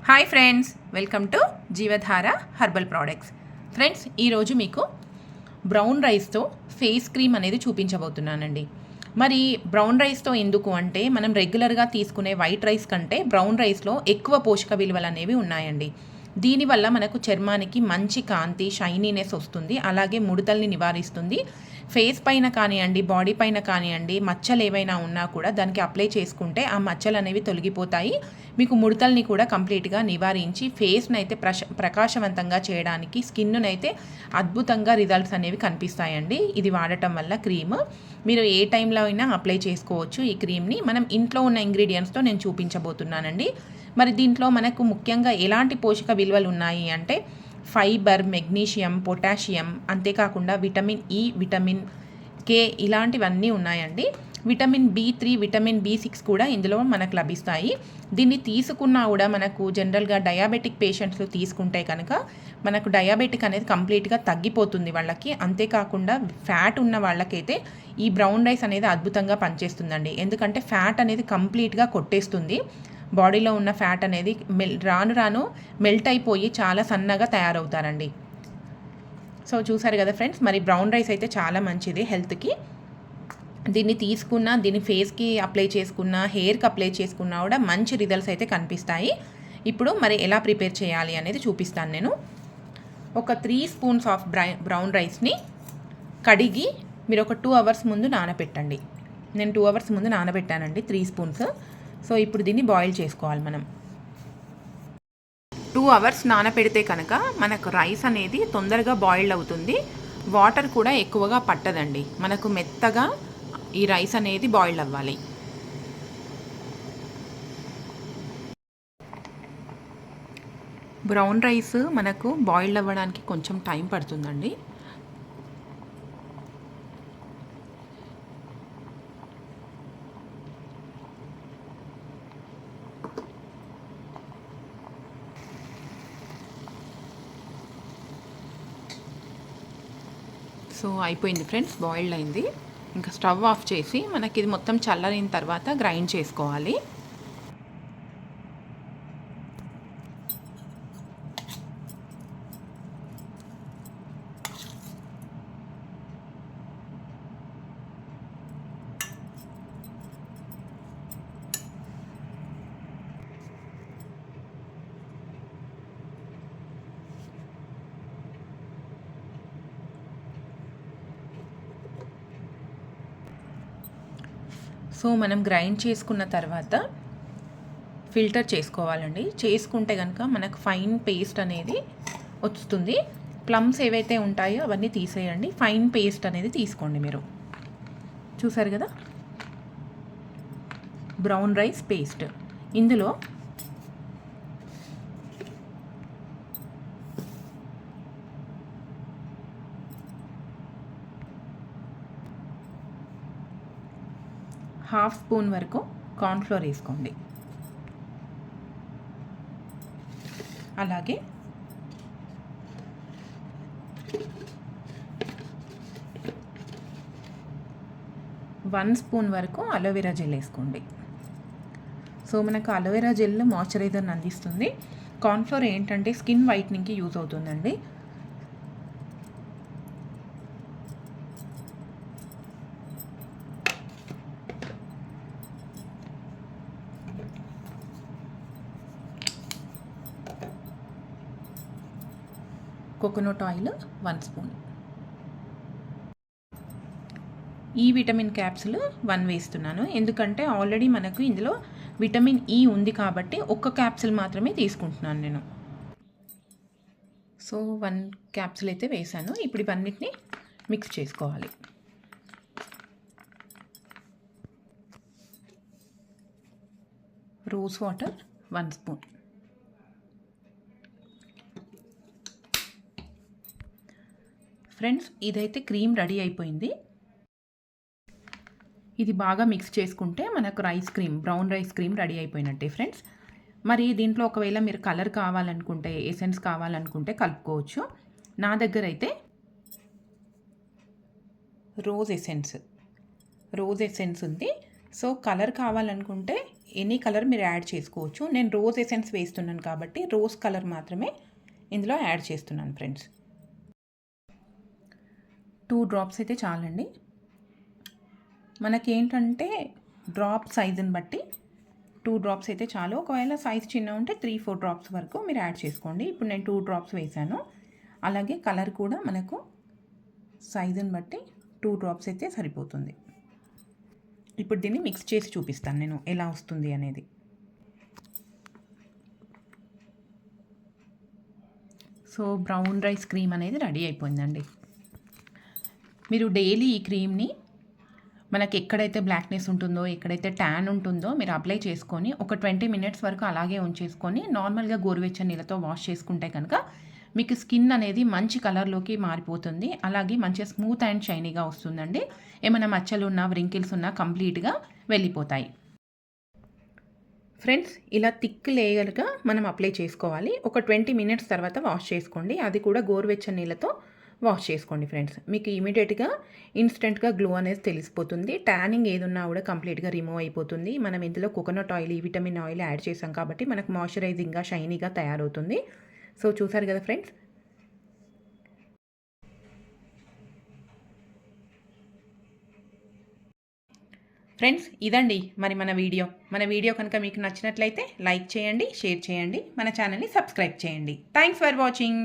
Hi friends, welcome to Jeevadhara herbal products. Friends, ఈరోజు మీకు brown రైస్తో ఫేస్ క్రీమ్ అనేది చూపించబోతున్నానండి. మరి బ్రౌన్ రైస్తో ఎందుకు అంటే, మనం రెగ్యులర్గా తీసుకునే వైట్ రైస్ కంటే బ్రౌన్ రైస్లో ఎక్కువ పోషక విలువలు అనేవి ఉన్నాయండి. దీనివల్ల మనకు చర్మానికి మంచి కాంతి, షైనీనెస్ వస్తుంది. అలాగే ముడతల్ని నివారిస్తుంది. ఫేస్ పైన కానివ్వండి, బాడీ పైన కానివ్వండి, మచ్చలు ఏవైనా ఉన్నా కూడా దానికి అప్లై చేసుకుంటే ఆ మచ్చలు అనేవి తొలగిపోతాయి. మీకు ముడతల్ని కూడా కంప్లీట్గా నివారించి ఫేస్ని అయితే ప్రకాశవంతంగా చేయడానికి, స్కిన్ను అయితే అద్భుతంగా రిజల్ట్స్ అనేవి కనిపిస్తాయండి. ఇది వాడటం వల్ల క్రీమ్ మీరు ఏ టైంలో అయినా అప్లై చేసుకోవచ్చు. ఈ క్రీమ్ని మనం ఇంట్లో ఉన్న ఇంగ్రీడియంట్స్తో నేను చూపించబోతున్నానండి. మరి దీంట్లో మనకు ముఖ్యంగా ఎలాంటి పోషక విలువలు ఉన్నాయి అంటే ఫైబర్, మెగ్నీషియం, పొటాషియం, అంతేకాకుండా విటమిన్ ఈ, విటమిన్ కే ఇలాంటివన్నీ ఉన్నాయండి. విటమిన్ B3, విటమిన్ B6 కూడా ఇందులో మనకు లభిస్తాయి. దీన్ని తీసుకున్నా కూడా మనకు జనరల్గా డయాబెటిక్ పేషెంట్స్ తీసుకుంటే కనుక మనకు డయాబెటిక్ అనేది కంప్లీట్గా తగ్గిపోతుంది వాళ్ళకి. అంతేకాకుండా ఫ్యాట్ ఉన్న వాళ్ళకైతే ఈ బ్రౌన్ రైస్ అనేది అద్భుతంగా పనిచేస్తుందండి. ఎందుకంటే ఫ్యాట్ అనేది కంప్లీట్గా కొట్టేస్తుంది. బాడీలో ఉన్న ఫ్యాట్ అనేది రాను రాను మెల్ట్ అయిపోయి చాలా సన్నగా తయారవుతారండి. సో చూసారు కదా ఫ్రెండ్స్, మరి బ్రౌన్ రైస్ అయితే చాలా మంచిది హెల్త్కి. దీన్ని తీసుకున్నా, దీన్ని ఫేస్కి అప్లై చేసుకున్నా, హెయిర్కి అప్లై చేసుకున్నా కూడా మంచి రిజల్ట్స్ అయితే కనిపిస్తాయి. ఇప్పుడు మరి ఎలా ప్రిపేర్ చేయాలి అనేది చూపిస్తాను నేను. ఒక 3 స్పూన్స్ ఆఫ్ బ్రౌన్ రైస్ని కడిగి మీరు ఒక 2 అవర్స్ ముందు నానబెట్టండి. నేను 2 అవర్స్ ముందు నానబెట్టానండి 3 స్పూన్స్. సో ఇప్పుడు దీన్ని బాయిల్ చేసుకోవాలి మనం. 2 అవర్స్ నానపెడితే కనుక మనకు రైస్ అనేది తొందరగా బాయిల్డ్ అవుతుంది. వాటర్ కూడా ఎక్కువగా పట్టదండి. మనకు మెత్తగా ఈ రైస్ అనేది బాయిల్డ్ అవ్వాలి. బ్రౌన్ రైస్ మనకు బాయిల్డ్ అవ్వడానికి కొంచెం టైం పడుతుందండి. సో అయిపోయింది ఫ్రెండ్స్, బాయిల్డ్ అయింది. ఇంకా స్టవ్ ఆఫ్ చేసి మనకి ఇది మొత్తం చల్లరిన తర్వాత గ్రైండ్ చేసుకోవాలి. సో మనం గ్రైండ్ చేసుకున్న తర్వాత ఫిల్టర్ చేసుకోవాలండి. చేసుకుంటే కనుక మనకు ఫైన్ పేస్ట్ అనేది వస్తుంది. ప్లమ్స్ ఏవైతే ఉంటాయో అవన్నీ తీసేయండి. ఫైన్ పేస్ట్ అనేది తీసుకోండి మీరు. చూసారు కదా, బ్రౌన్ రైస్ పేస్ట్. ఇందులో ½ స్పూన్ వరకు కార్న్ఫ్లోర్ వేసుకోండి. అలాగే 1 స్పూన్ వరకు అలోవెరా జెల్ వేసుకోండి. సో మనకు అలోవెరా జెల్ మాయిశ్చరైజర్ని అందిస్తుంది. కార్న్ఫ్లోర్ ఏంటంటే స్కిన్ వైట్నింగ్కి యూజ్ అవుతుందండి. Coconut oil 1 spoon. ఈ విటమిన్ క్యాప్సుల్ 1 వేస్తున్నాను. ఎందుకంటే ఆల్రెడీ మనకు ఇందులో విటమిన్ ఈ ఉంది కాబట్టి ఒక్క క్యాప్సుల్ మాత్రమే తీసుకుంటున్నాను నేను. సో 1 క్యాప్సుల్ అయితే వేసాను. ఇప్పుడు ఇవన్నిటిని మిక్స్ చేసుకోవాలి. Rose water 1 spoon. ఫ్రెండ్స్, ఇదైతే క్రీమ్ రెడీ అయిపోయింది. ఇది బాగా మిక్స్ చేసుకుంటే మనకు బ్రౌన్ రైస్ క్రీమ్ రెడీ అయిపోయినట్టే ఫ్రెండ్స్. మరి దీంట్లో ఒకవేళ మీరు కలర్ కావాలనుకుంటే, ఎసెన్స్ కావాలనుకుంటే కలుపుకోవచ్చు. నా దగ్గర అయితే రోజ్ ఎసెన్స్ ఉంది. సో కలర్ కావాలనుకుంటే ఎనీ కలర్ మీరు యాడ్ చేసుకోవచ్చు. నేను రోజ్ ఎసెన్స్ వేస్తున్నాను కాబట్టి రోజ్ కలర్ మాత్రమే ఇందులో యాడ్ చేస్తున్నాను ఫ్రెండ్స్. 2 డ్రాప్స్ అయితే చాలండి. మనకేంటంటే డ్రాప్ సైజుని బట్టి 2 డ్రాప్స్ అయితే చాలు. ఒకవేళ సైజ్ చిన్న ఉంటే 3-4 డ్రాప్స్ వరకు మీరు యాడ్ చేసుకోండి. ఇప్పుడు నేను 2 డ్రాప్స్ వేసాను. అలాగే కలర్ కూడా మనకు సైజుని బట్టి 2 డ్రాప్స్ అయితే సరిపోతుంది. ఇప్పుడు దీన్ని మిక్స్ చేసి చూపిస్తాను నేను ఎలా వస్తుంది అనేది. సో బ్రౌన్ రైస్ క్రీమ్ అనేది రెడీ అయిపోయిందండి. మీరు డైలీ ఈ క్రీమ్ని మనకి ఎక్కడైతే బ్లాక్నెస్ ఉంటుందో, ఎక్కడైతే ట్యాన్ ఉంటుందో మీరు అప్లై చేసుకొని ఒక 20 మినిట్స్ వరకు అలాగే ఉంచేసుకొని నార్మల్గా గోరువెచ్చని నీళ్ళతో వాష్ చేసుకుంటే కనుక మీకు స్కిన్ అనేది మంచి కలర్లోకి మారిపోతుంది. అలాగే మంచిగా స్మూత్ అండ్ షైనీగా వస్తుందండి. ఏమైనా మచ్చలు ఉన్నా, వ్రింకిల్స్ ఉన్నా కంప్లీట్గా వెళ్ళిపోతాయి. ఫ్రెండ్స్, ఇలా థిక్ లేయర్గా మనం అప్లై చేసుకోవాలి. ఒక 20 మినిట్స్ తర్వాత వాష్ చేసుకోండి. అది కూడా గోరువెచ్చని నీళ్ళతో వాష్ చేసుకోండి ఫ్రెండ్స్. మీకు ఇమీడియట్గా ఇన్స్టెంట్గా గ్లో అనేది తెలిసిపోతుంది. ట్యానింగ్ ఏదున్నా కూడా కంప్లీట్గా రిమూవ్ అయిపోతుంది. మనం ఇందులో coconut oil, vitamin oil add చేసాం కాబట్టి మనకు మాయిశ్చరైజింగ్గా షైనీగా తయారవుతుంది. సో చూసారు కదా ఫ్రెండ్స్. ఫ్రెండ్స్, ఇదండి మరి మన వీడియో కనుక మీకు నచ్చినట్లయితే లైక్ చేయండి, షేర్ చేయండి, మన ఛానల్ని సబ్స్క్రైబ్ చేయండి. Thanks for watching.